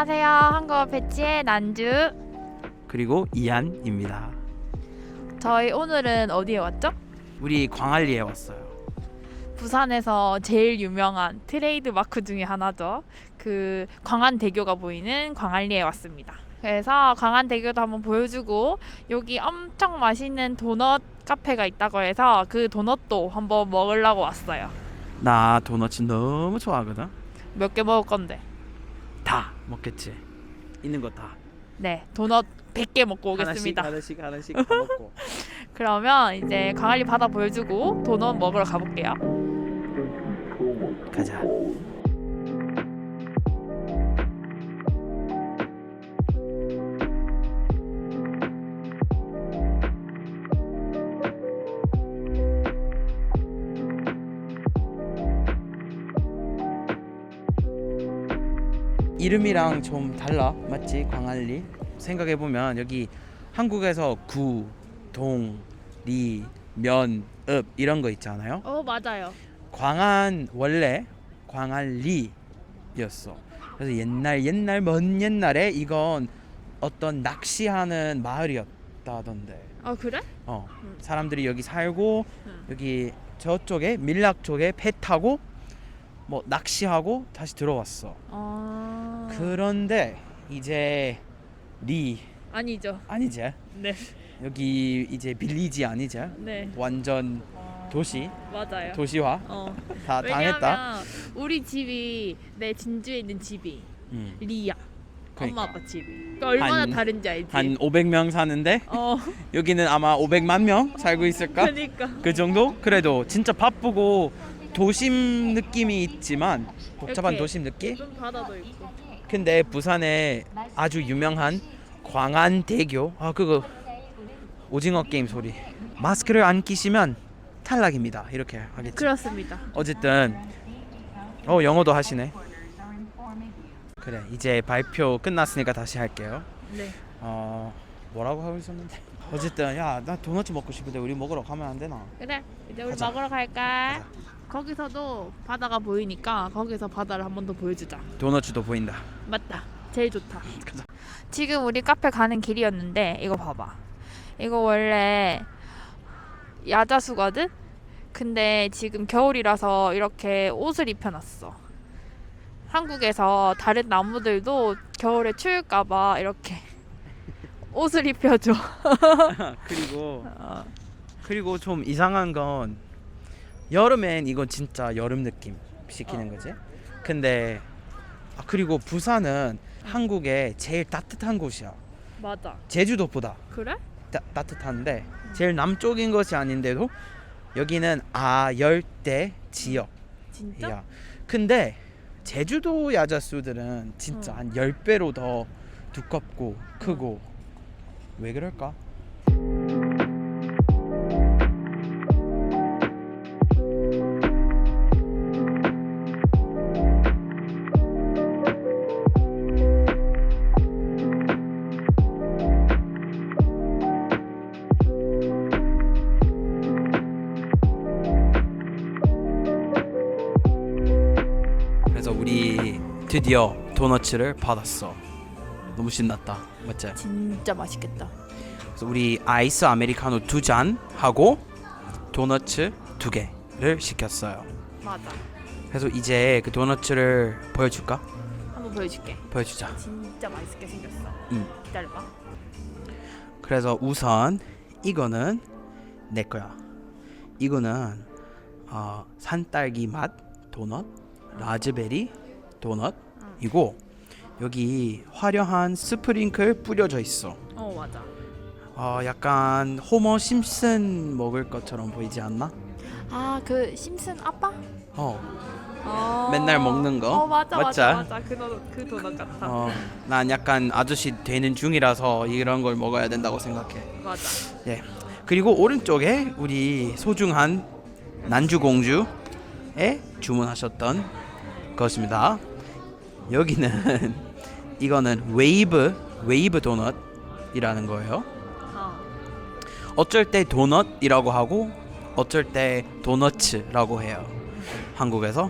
안녕하세요. 한국어 배치의 난주. 그리고 이한입니다. 저희 오늘은 어디에 왔죠? 우리 광안리에 왔어요. 부산에서 제일 유명한 트레이드 마크 중에 하나죠. 그 광안대교가 보이는 광안리에 왔습니다. 그래서 광안대교도 한번 보여주고 여기 엄청 맛있는 도넛 카페가 있다고 해서 그 도넛도 한번 먹으려고 왔어요. 나 도넛 너무 좋아하거든. 몇 개 먹을 건데? 다 먹겠지. 있는 거 다. 네, 도넛 100개 먹고 오겠습니다. 하나씩 다 먹고. 그러면 이제 광안리 바다 보여주고 도넛 먹으러 가볼게요. 가자. 이름이랑 좀 달라, 맞지? 광안리. 생각해보면 여기 한국에서 구, 동, 리, 면, 읍 이런 거 있잖아요. 맞아요. 광안 원래 광안리였어. 그래서 옛날 먼 옛날에 이건 어떤 낚시하는 마을이었다던데. 아 그래? 사람들이 여기 살고 여기 저쪽에 밀락 쪽에 배 타고 뭐 낚시하고 다시 들어왔어. 그런데 이제 리 아니죠. 아니지? 네. 여기 이제 빌리지 아니지? 네. 완전 도시 맞아요. 도시화 다 당했다. 왜냐면 우리 집이 내 진주에 있는 집이 리야. 그러니까. 엄마 아빠 집이. 그러니까 얼마나 한- 다른지 알지? 한 500명 사는데 어. 여기는 아마 500만 명 살고 있을까? 그러니까. 그 정도? 그래도 진짜 바쁘고 도심 느낌이 있지만 복잡한 이렇게 도심 느낌? 예쁜 바다도 있고. 근데 부산에 아주 유명한 광안대교 그거 오징어 게임 소리. 마스크를 안 끼시면 탈락입니다. 이렇게 하겠지. 그렇습니다. 어쨌든 영어도 하시네. 그래 이제 발표 끝났으니까 다시 할게요. 네. 뭐라고 하고 있었는데 어쨌든 야 나 도넛 먹고 싶은데 우리 먹으러 가면 안 되나? 그래. 이제 우리 가자. 먹으러 갈까? 가자. 거기서도 바다가 보이니까 거기서 바다를 한 번 더 보여주자. 도넛도 보인다. 맞다. 제일 좋다. 가자. 지금 우리 카페 가는 길이었는데 이거 봐봐. 이거 원래 야자수거든? 근데 지금 겨울이라서 이렇게 옷을 입혀놨어. 한국에서 다른 나무들도 겨울에 추울까봐 이렇게 옷을 입혀줘. 그리고 좀 이상한 건 여름엔 이건 진짜 여름 느낌 시키는 거지. 근데 그리고 부산은 한국의 제일 따뜻한 곳이야. 맞아. 제주도보다 그래? 따뜻한데 제일 남쪽인 것이 아닌데도 여기는 열대 지역이야. 진짜? 근데 제주도 야자수들은 진짜 한 10배로 더 두껍고 크고 왜 그럴까? 그래서 우리 드디어 도너츠를 받았어. 너무 신났다. 맞지? 진짜 맛있겠다. 그래서 우리 아이스 아메리카노 2잔 하고 도너츠 2개를 시켰어요. 맞아. 그래서 이제 그 도너츠를 보여줄까? 한번 보여줄게. 보여주자. 진짜 맛있게 생겼어. 기다려봐. 그래서 우선 이거는 내 거야. 이거는 산딸기 맛 도넛, 라즈베리 도넛이고 여기 화려한 스프링클 뿌려져 있어. 맞아. 약간 호머 심슨 먹을 것처럼 보이지 않나? 그 심슨 아빠? 맨날 먹는 거. 맞아. 맞지? 맞아. 그 도넛 같아. 난 약간 아저씨 되는 중이라서 이런 걸 먹어야 된다고 생각해. 맞아. 예. 그리고 오른쪽에 우리 소중한 난주 공주에 주문하셨던 것입니다. 여기는 이거는 웨이브 도넛이라는 거예요. 어쩔 때 도넛이라고 하고 어쩔 때 도너츠라고 해요. 한국에서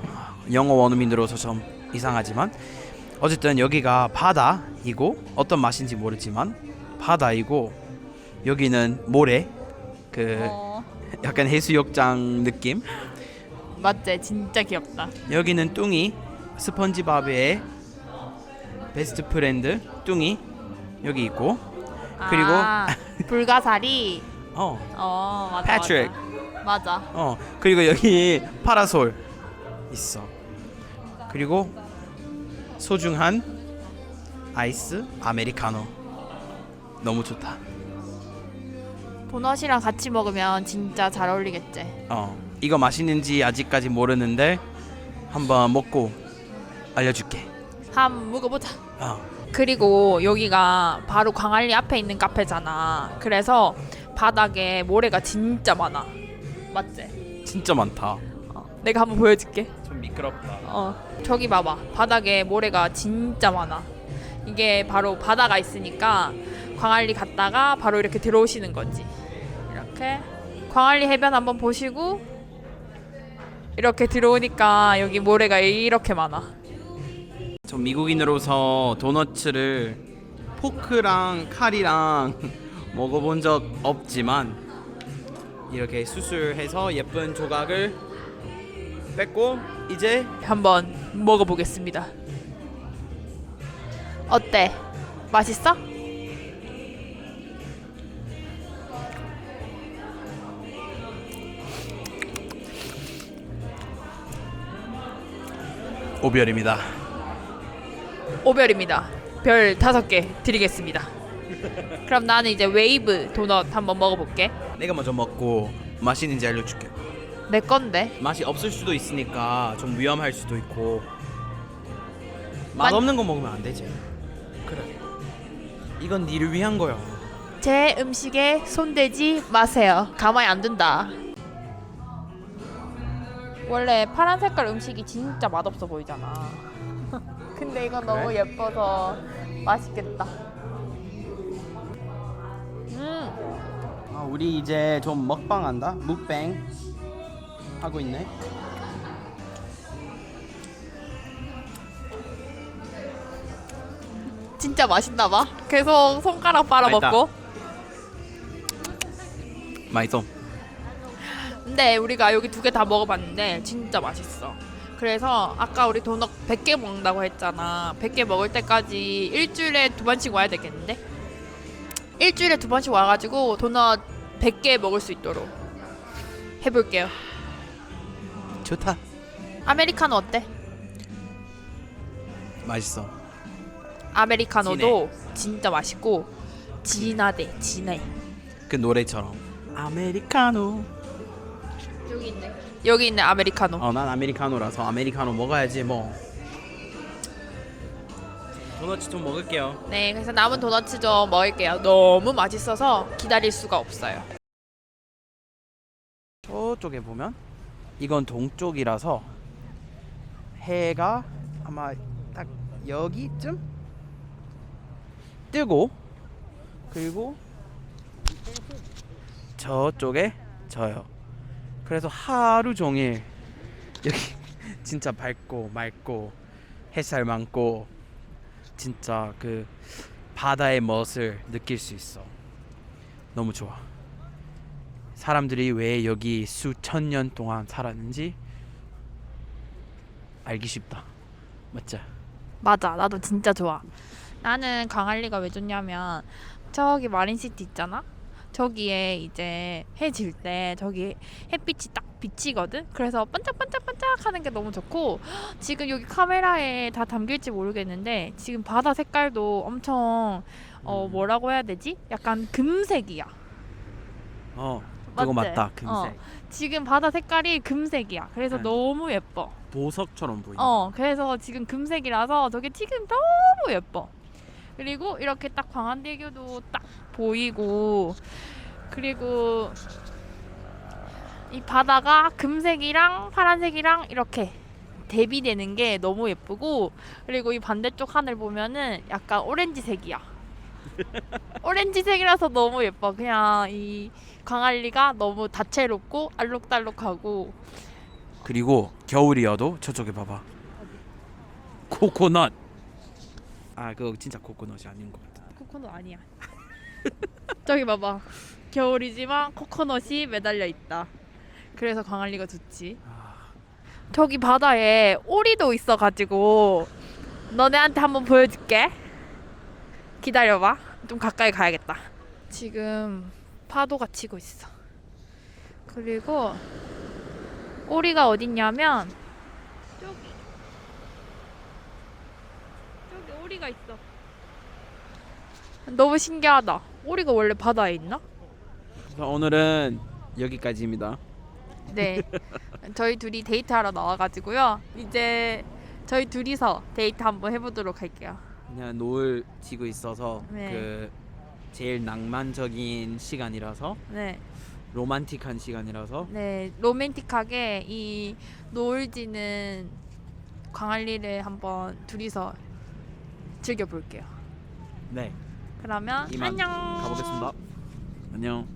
영어 원어민으로서 좀 이상하지만 어쨌든 여기가 바다이고 어떤 맛인지 모르지만 바다이고 여기는 모래 그 어, 약간 해수욕장 느낌. 맞지? 진짜 귀엽다. 여기는 뚱이 스펀지밥의 베스트 프렌드 뚱이 여기 있고 그리고 아, 불가사리. 맞아. 패트릭. 맞아. 그리고 여기 파라솔 있어. 그리고 소중한 아이스 아메리카노. 너무 좋다. 도넛이랑 같이 먹으면 진짜 잘 어울리겠지. 이거 맛있는지 아직까지 모르는데 한번 먹고 알려줄게. 한번 먹어보자. 그리고 여기가 바로 광안리 앞에 있는 카페잖아. 그래서 바닥에 모래가 진짜 많아. 맞지? 진짜 많다. 내가 한번 보여줄게. 좀 미끄럽다. 저기 봐봐. 바닥에 모래가 진짜 많아. 이게 바로 바다가 있으니까 광안리 갔다가 바로 이렇게 들어오시는 거지. 이렇게 광안리 해변 한번 보시고 이렇게 들어오니까 여기 모래가 이렇게 많아. 저 미국인으로서 도너츠를 포크랑 칼이랑 먹어본 적 없지만 이렇게 수술해서 예쁜 조각을 뺐고 이제 한번 먹어보겠습니다. 어때? 맛있어? 오별입니다. 오별입니다. 별 5개 드리겠습니다. 그럼 나는 이제 웨이브 도넛 한번 먹어볼게. 내가 먼저 먹고 맛있는지 알려줄게. 내 건데. 맛이 없을 수도 있으니까 좀 위험할 수도 있고 만- 맛없는 거 먹으면 안 되지. 그래. 이건 니를 위한 거야. 제 음식에 손대지 마세요. 가만히 안 둔다. 원래 파란 색깔 음식이 진짜 맛없어 보이잖아. 근데 이건 그래? 너무 예뻐서 맛있겠다. 우리 이제 좀 먹방 한다. 묵뱅 하고 있네. 진짜 맛있나 봐. 계속 손가락 빨아먹고. 맛있어. 근데 우리가 여기 2개 다 먹어봤는데 진짜 맛있어. 그래서 아까 우리 도넛 100개 먹는다고 했잖아. 100개 먹을 때까지 일주일에 2번씩 와야 되겠는데? 일주일에 2번씩 와가지고 도넛 100개 먹을 수 있도록 해볼게요. 좋다. 아메리카노 어때? 맛있어. 아메리카노도 진짜 맛있고 진하대. 진해. 그 노래처럼 아메리카노. 여기 있네. 여기 있네 아메리카노. 난 아메리카노라서 아메리카노 먹어야지 뭐. 도넛 좀 먹을게요. 네, 그래서 남은 도넛 좀 먹을게요. 너무 맛있어서 기다릴 수가 없어요. 저쪽에 보면 이건 동쪽이라서 해가 아마 딱 여기쯤 뜨고 그리고 저쪽에 져요. 그래서 하루 종일 여기 진짜 밝고 맑고 햇살 많고 진짜 그 바다의 멋을 느낄 수 있어. 너무 좋아. 사람들이 왜 여기 수천 년 동안 살았는지 알기 쉽다. 맞지? 맞아, 나도 진짜 좋아. 나는 광안리가 왜 좋냐면 저기 마린시티 있잖아? 저기에 이제 해 질 때 저기 햇빛이 딱 비치거든? 그래서 반짝반짝반짝 하는 게 너무 좋고 지금 여기 카메라에 다 담길지 모르겠는데 지금 바다 색깔도 엄청 뭐라고 해야 되지? 약간 금색이야. 그거 맞지? 맞다. 금색. 지금 바다 색깔이 금색이야. 그래서 네. 너무 예뻐. 보석처럼 보인다. 그래서 지금 금색이라서 저게 지금 너무 예뻐. 그리고 이렇게 딱 광안대교도 딱 보이고 그리고 이 바다가 금색이랑 파란색이랑 이렇게 대비되는 게 너무 예쁘고 그리고 이 반대쪽 하늘 보면은 약간 오렌지색이야. 오렌지색이라서 너무 예뻐. 그냥 이 광안리가 너무 다채롭고 알록달록하고 그리고 겨울이어도 저쪽에 봐봐. 코코넛. 아 그거 진짜 코코넛이 아닌 것 같아. 코코넛 아니야. 저기 봐봐. 겨울이지만 코코넛이 매달려 있다. 그래서 광안리가 좋지. 저기 바다에 오리도 있어가지고 너네한테 한번 보여줄게. 기다려봐. 좀 가까이 가야겠다. 지금 파도가 치고 있어. 그리고 오리가 어딨냐면 저기 오리가 있어. 너무 신기하다. 오리가 원래 바다에 있나? 그래서 오늘은 여기까지입니다. 네. 저희 둘이 데이트하러 나와가지고요. 이제 저희 둘이서 데이트 한번 해보도록 할게요. 그냥 노을 지고 있어서 네. 그 제일 낭만적인 시간이라서 네. 로man틱한 시간이라서 네. 로맨틱하게 이 노을 지는 광안리를 한번 둘이서 즐겨볼게요. 네 그러면 이만 안녕. 가보겠습니다. 안녕.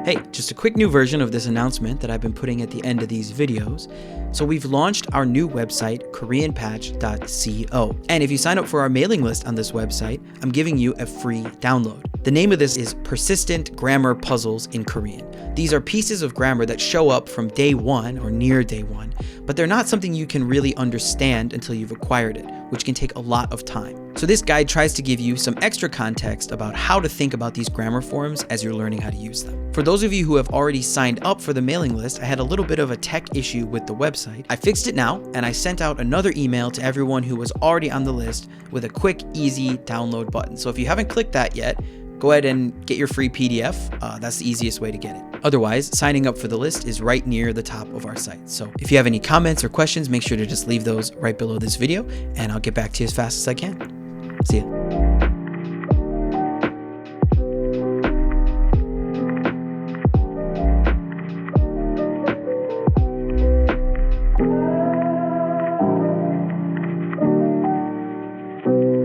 Hey, just a quick new version of this announcement that I've been putting at the end of these videos. So we've launched our new website, koreanpatch.co. And if you sign up for our mailing list on this website, I'm giving you a free download. The name of this is Persistent Grammar Puzzles in Korean. These are pieces of grammar that show up from day one or near day one, but they're not something you can really understand until you've acquired it, which can take a lot of time. So this guide tries to give you some extra context about how to think about these grammar forms as you're learning how to use them. For those of you who have already signed up for the mailing list, I had a little bit of a tech issue with the website. I fixed it now, and I sent out another email to everyone who was already on the list with a quick, easy download button. So if you haven't clicked that yet, go ahead and get your free PDF. That's the easiest way to get it. Otherwise, signing up for the list is right near the top of our site. So if you have any comments or questions, make sure to just leave those right below this video, and I'll get back to you as fast as I can. See ya.